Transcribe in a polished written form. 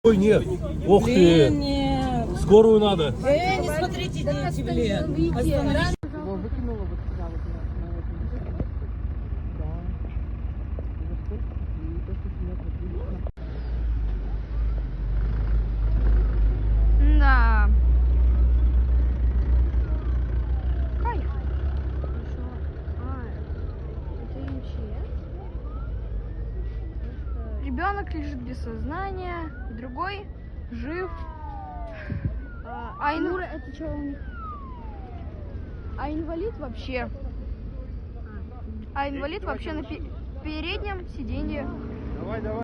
Ой, нет. Ох ты. Нет. Скорую надо. Не смотрите, дети, блин. Остановитесь. Его выкинула вот сюда, вот на этом. Да. И то, что снег вот Да. Кайф. Это МЧС. Ребенок лежит без сознания, другой жив. Это что у них? А инвалид вообще? А инвалид вообще на переднем сиденье. Давай, давай.